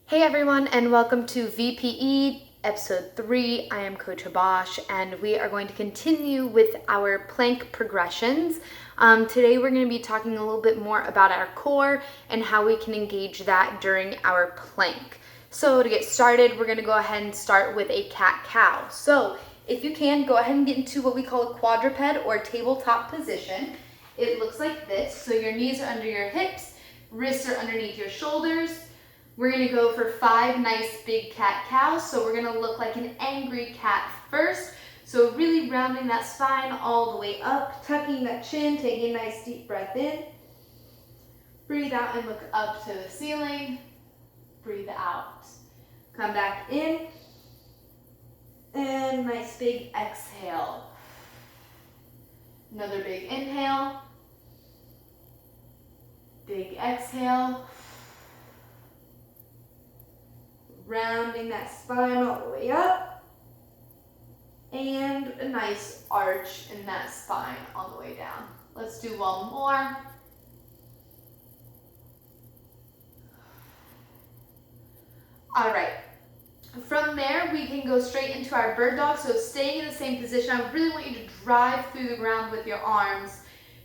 Hey everyone, and welcome to VPE episode 3. I am Coach Habash, and we are going to continue with our plank progressions. Today we're going to be talking a little bit more about our core and how we can engage that during our plank. So to get started, we're going to go ahead and start with a cat-cow. So if you can, go ahead and get into what we call a quadruped or tabletop position. It looks like this. So your knees are under your hips, wrists are underneath your shoulders. We're gonna go for 5 nice big cat-cows. So we're gonna look like an angry cat first. So really rounding that spine all the way up, tucking that chin, taking a nice deep breath in. Breathe out and look up to the ceiling. Breathe out. Come back in. And nice big exhale. Another big inhale. Big exhale. Rounding that spine all the way up, and a nice arch in that spine all the way down. Let's do one more. All right, from there we can go straight into our bird dog. So staying in the same position, I really want you to drive through the ground with your arms.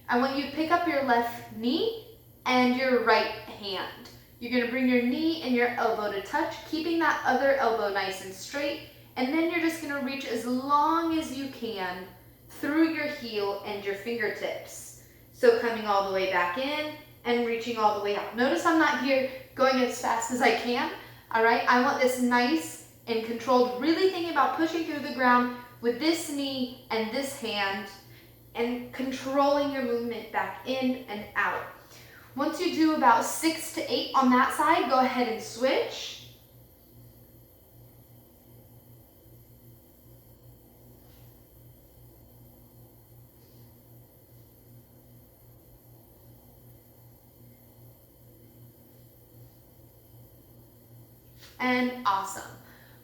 I want you to pick up your left knee and your right hand. You're going to bring your knee and your elbow to touch, keeping that other elbow nice and straight. And then you're just going to reach as long as you can through your heel and your fingertips. So coming all the way back in and reaching all the way out. Notice I'm not here going as fast as I can. All right, I want this nice and controlled, really thinking about pushing through the ground with this knee and this hand and controlling your movement back in and out. Once you do about 6 to 8 on that side, go ahead and switch. And awesome.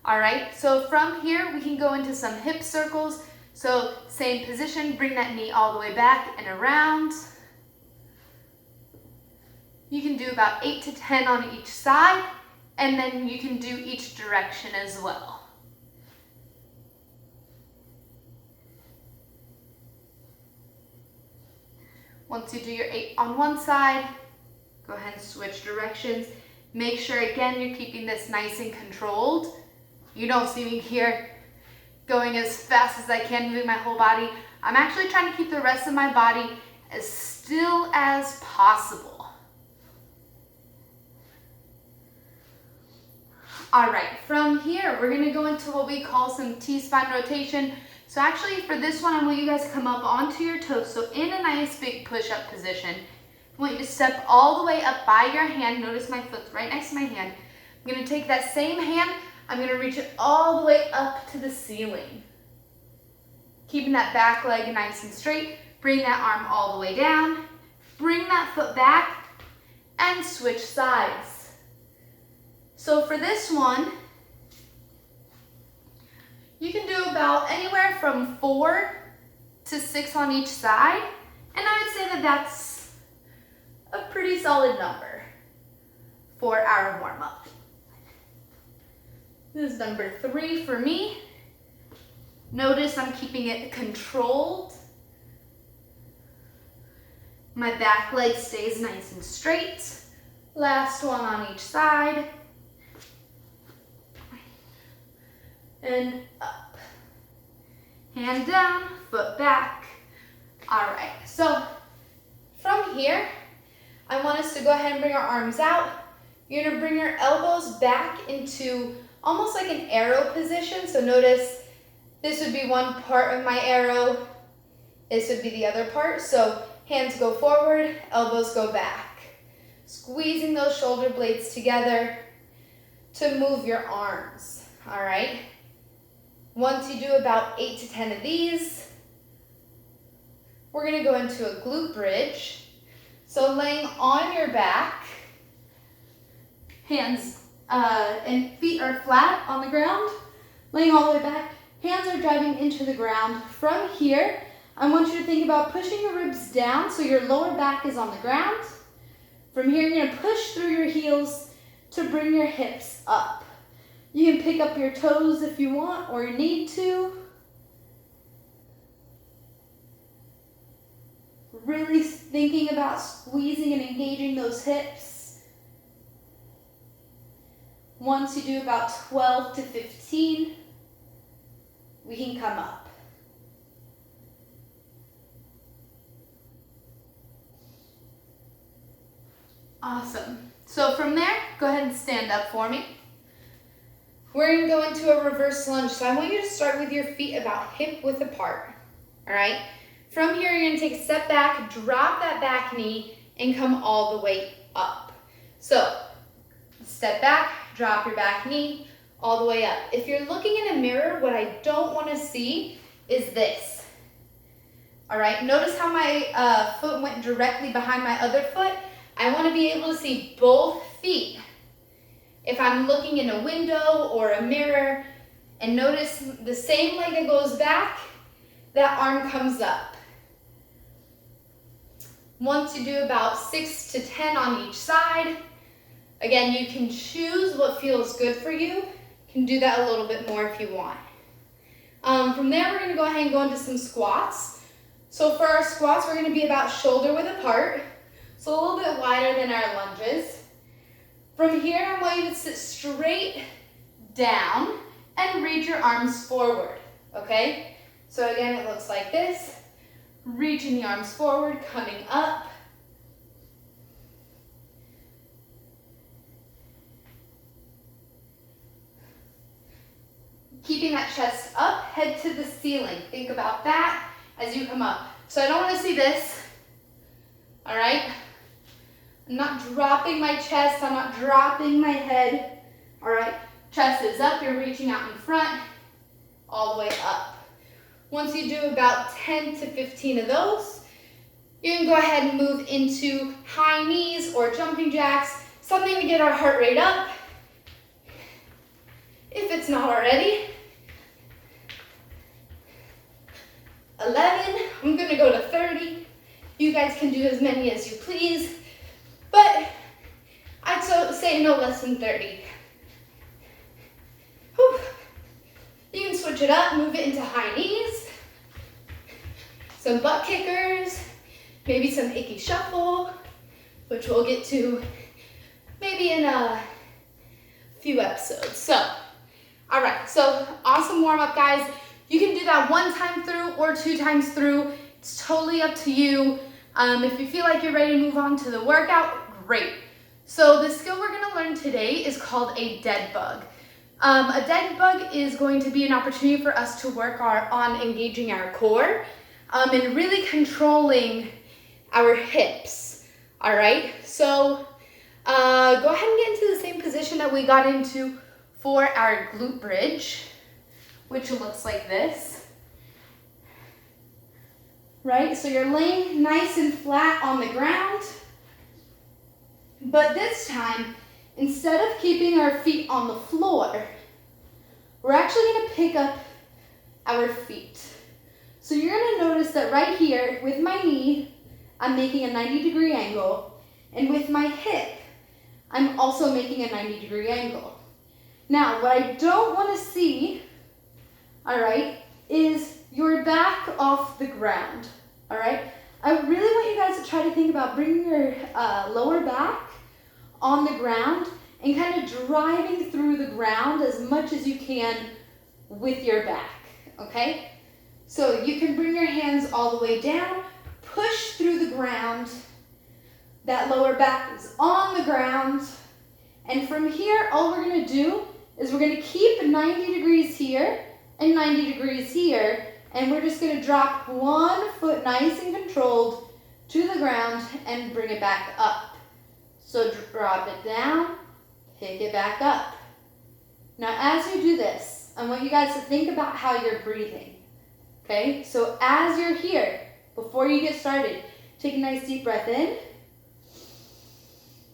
All right, so from here, we can go into some hip circles. So same position, bring that knee all the way back and around. You can do about 8 to 10 on each side, and then you can do each direction as well. Once you do your 8 on one side, go ahead and switch directions. Make sure, again, you're keeping this nice and controlled. You don't see me here going as fast as I can, moving my whole body. I'm actually trying to keep the rest of my body as still as possible. All right, from here, we're gonna go into what we call some T-spine rotation. So actually for this one, I want you guys to come up onto your toes. So in a nice big push-up position, I want you to step all the way up by your hand. Notice my foot's right next to my hand. I'm gonna take that same hand, I'm gonna reach it all the way up to the ceiling. Keeping that back leg nice and straight. Bring that arm all the way down. Bring that foot back and switch sides. So for this one, you can do about anywhere from 4 to 6 on each side. And I would say that that's a pretty solid number for our warm-up. This is number 3 for me. Notice I'm keeping it controlled. My back leg stays nice and straight. Last one on each side. And up. Hand down, foot back. All right, so from here, I want us to go ahead and bring our arms out. You're gonna bring your elbows back into almost like an arrow position. So notice this would be one part of my arrow. This would be the other part. So hands go forward, elbows go back. Squeezing those shoulder blades together to move your arms, all right? Once you do about 8 to 10 of these, we're gonna go into a glute bridge. So laying on your back, hands and feet are flat on the ground, laying all the way back, hands are driving into the ground. From here, I want you to think about pushing your ribs down so your lower back is on the ground. From here, you're gonna push through your heels, to bring your hips up. You can pick up your toes if you want or need to. Really thinking about squeezing and engaging those hips. Once you do about 12 to 15, we can come up. Awesome. So from there, go ahead and stand up for me. We're going to go into a reverse lunge. So I want you to start with your feet about hip width apart. All right? From here, you're going to take a step back, drop that back knee, and come all the way up. So step back, drop your back knee, all the way up. If you're looking in a mirror, what I don't want to see is this. All right? Notice how my foot went directly behind my other foot. I want to be able to see both feet. If I'm looking in a window or a mirror, and notice the same leg that goes back, that arm comes up. Once you do about 6 to 10 on each side, again, you can choose what feels good for you. You can do that a little bit more if you want. From there, we're going to go ahead and go into some squats. So for our squats, we're going to be about shoulder width apart. So a little bit wider than our lunges. From here, I want you to sit straight down and reach your arms forward, okay? So again, it looks like this. Reaching the arms forward, coming up. Keeping that chest up, head to the ceiling. Think about that as you come up. So I don't want to see this, all right? I'm not dropping my chest, I'm not dropping my head, all right? Chest is up, you're reaching out in front, all the way up. Once you do about 10 to 15 of those, you can go ahead and move into high knees or jumping jacks, something to get our heart rate up, if it's not already. 11, I'm gonna go to 30. You guys can do as many as you please, but I'd say no less than 30. Whew. You can switch it up, move it into high knees, some butt kickers, maybe some icky shuffle, which we'll get to maybe in a few episodes. So, all right, so awesome warm up, guys. You can do that 1 time through or 2 times through. It's totally up to you. If you feel like you're ready to move on to the workout, great. So the skill we're gonna learn today is called a dead bug. A dead bug is going to be an opportunity for us to work on engaging our core and really controlling our hips, all right? So go ahead and get into the same position that we got into for our glute bridge, which looks like this, right? So you're laying nice and flat on the ground, but this time, instead of keeping our feet on the floor, we're actually gonna pick up our feet. So you're gonna notice that right here, with my knee, I'm making a 90-degree angle, and with my hip, I'm also making a 90-degree angle. Now, what I don't wanna see, all right, is your back off the ground, all right? I really want you guys to try to think about bringing your lower back on the ground and kind of driving through the ground as much as you can with your back, okay? So you can bring your hands all the way down, push through the ground, that lower back is on the ground, and from here, all we're gonna do is we're gonna keep 90 degrees here and 90 degrees here, and we're just gonna drop 1 foot nice and controlled to the ground and bring it back up. So drop it down, pick it back up. Now as you do this, I want you guys to think about how you're breathing, okay? So as you're here, before you get started, take a nice deep breath in,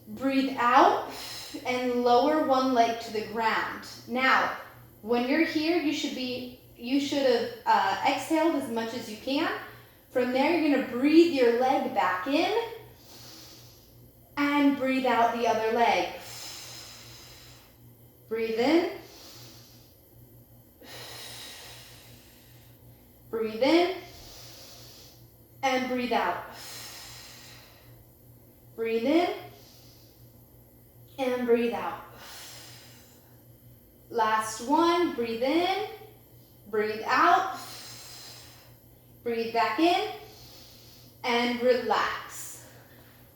breathe out, and lower 1 leg to the ground. Now, when you're here, you should have exhaled as much as you can. From there, you're gonna breathe your leg back in and breathe out the other leg. Breathe in. Breathe in. And breathe out. Breathe in. And breathe out. Last one. Breathe in. Breathe out. Breathe back in. And relax.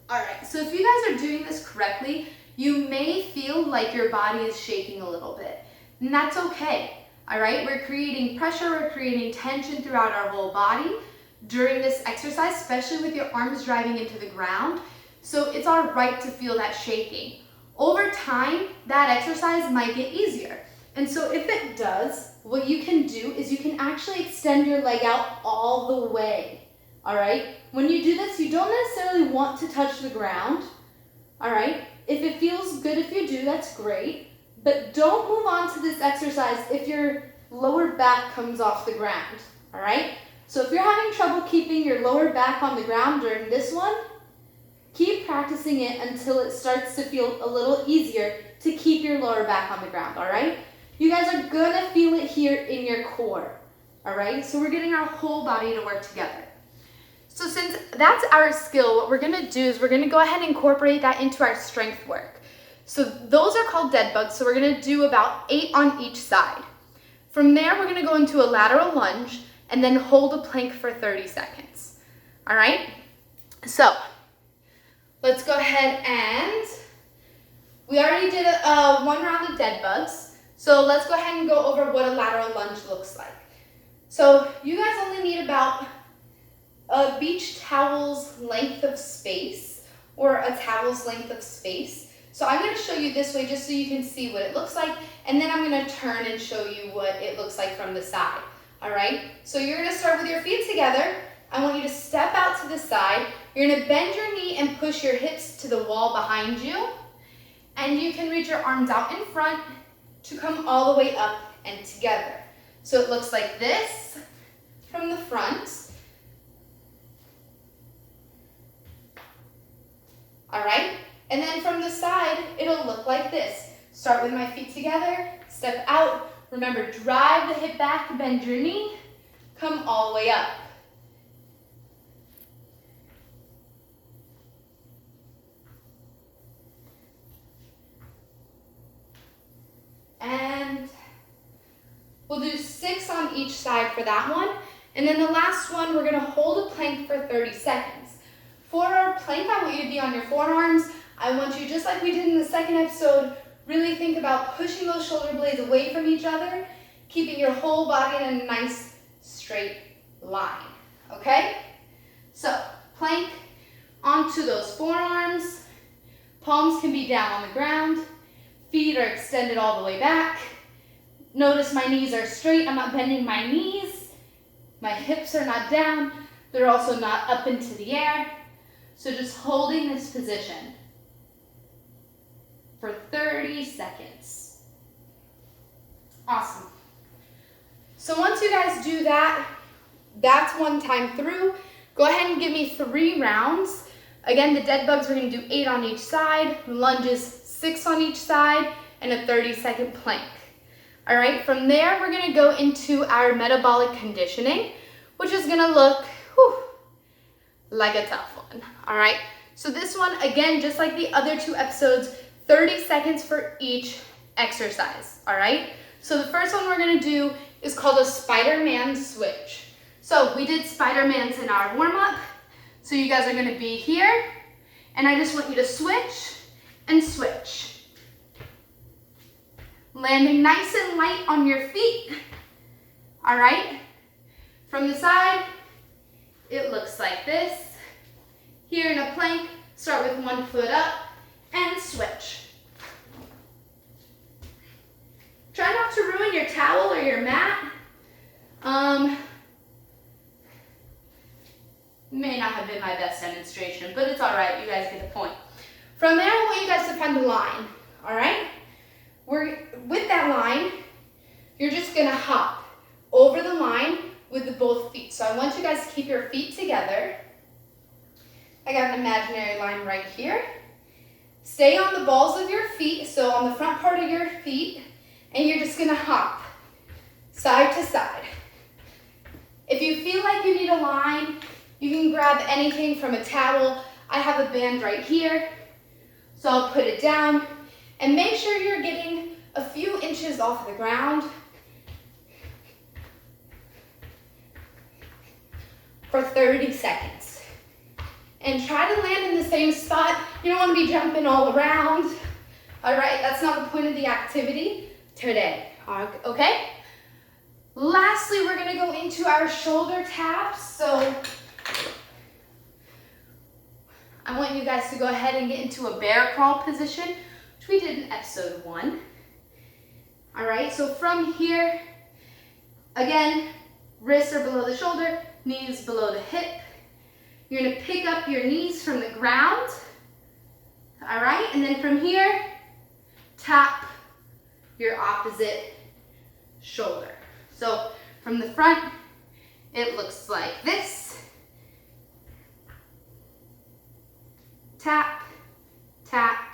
All right, so if you guys are doing this correctly, you may feel like your body is shaking a little bit, and that's okay. All right, we're creating pressure, we're creating tension throughout our whole body during this exercise, especially with your arms driving into the ground. So it's all right to feel that shaking. Over time, that exercise might get easier. And so if it does, what you can do is you can actually extend your leg out all the way. All right, when you do this, you don't necessarily want to touch the ground. All right, if it feels good if you do, that's great. But don't move on to this exercise if your lower back comes off the ground. All right, so if you're having trouble keeping your lower back on the ground during this one, keep practicing it until it starts to feel a little easier to keep your lower back on the ground. All right, you guys are gonna feel it here in your core. All right, so we're getting our whole body to work together. So since that's our skill, what we're gonna do is we're gonna go ahead and incorporate that into our strength work. So those are called Deadbugs, so we're gonna do about 8 on each side. From there, we're gonna go into a lateral lunge and then hold a plank for 30 seconds. All right? So let's go ahead and, we already did one round of Deadbugs, so let's go ahead and go over what a lateral lunge looks like. So you guys only need about a beach towel's length of space, or a towel's length of space. So I'm going to show you this way just so you can see what it looks like, and then I'm going to turn and show you what it looks like from the side. All right, so you're going to start with your feet together. I want you to step out to the side. You're going to bend your knee and push your hips to the wall behind you, and you can reach your arms out in front to come all the way up and together. So it looks like this from the front. All right, and then from the side, it'll look like this. Start with my feet together, step out. Remember, drive the hip back, bend your knee, come all the way up. And we'll do 6 on each side for that one. And then the last one, we're gonna hold a plank for 30 seconds. For our plank, I want you to be on your forearms. I want you, just like we did in the second episode, really think about pushing those shoulder blades away from each other, keeping your whole body in a nice straight line, okay? So plank onto those forearms. Palms can be down on the ground. Feet are extended all the way back. Notice my knees are straight. I'm not bending my knees. My hips are not down. They're also not up into the air. So just holding this position for 30 seconds. Awesome. So once you guys do that, that's one time through. Go ahead and give me 3 rounds. Again, the Deadbugs, we're gonna do 8 on each side, lunges 6 on each side, and a 30-second plank. All right, from there, we're gonna go into our metabolic conditioning, which is gonna look like a tough one. All right, so this one, again, just like the other 2 episodes, 30 seconds for each exercise. All right, so the first one we're gonna do is called a Spiderman switch. So we did Spidermans in our warm-up, so you guys are gonna be here, and I just want you to switch and switch. Landing nice and light on your feet. All right, from the side, it looks like this. Here in a plank, start with 1 foot up and switch. Try not to ruin your towel or your mat. May not have been my best demonstration, but it's all right, you guys get the point. From there, I want you guys to find the line, all right? With that line, you're just gonna hop over the line with both feet. So I want you guys to keep your feet together. I got an imaginary line right here. Stay on the balls of your feet, so on the front part of your feet, and you're just gonna hop side to side. If you feel like you need a line, you can grab anything from a towel. I have a band right here, so I'll put it down, and make sure you're getting a few inches off the ground for 30 seconds. And try to land in the same spot. You don't want to be jumping all around. All right, that's not the point of the activity today, okay? Lastly, we're gonna go into our shoulder taps. So I want you guys to go ahead and get into a bear crawl position, which we did in episode 1. All right, so from here, again, wrists are below the shoulder, knees below the hip. You're gonna pick up your knees from the ground, all right? And then from here, tap your opposite shoulder. So from the front, it looks like this. Tap, tap,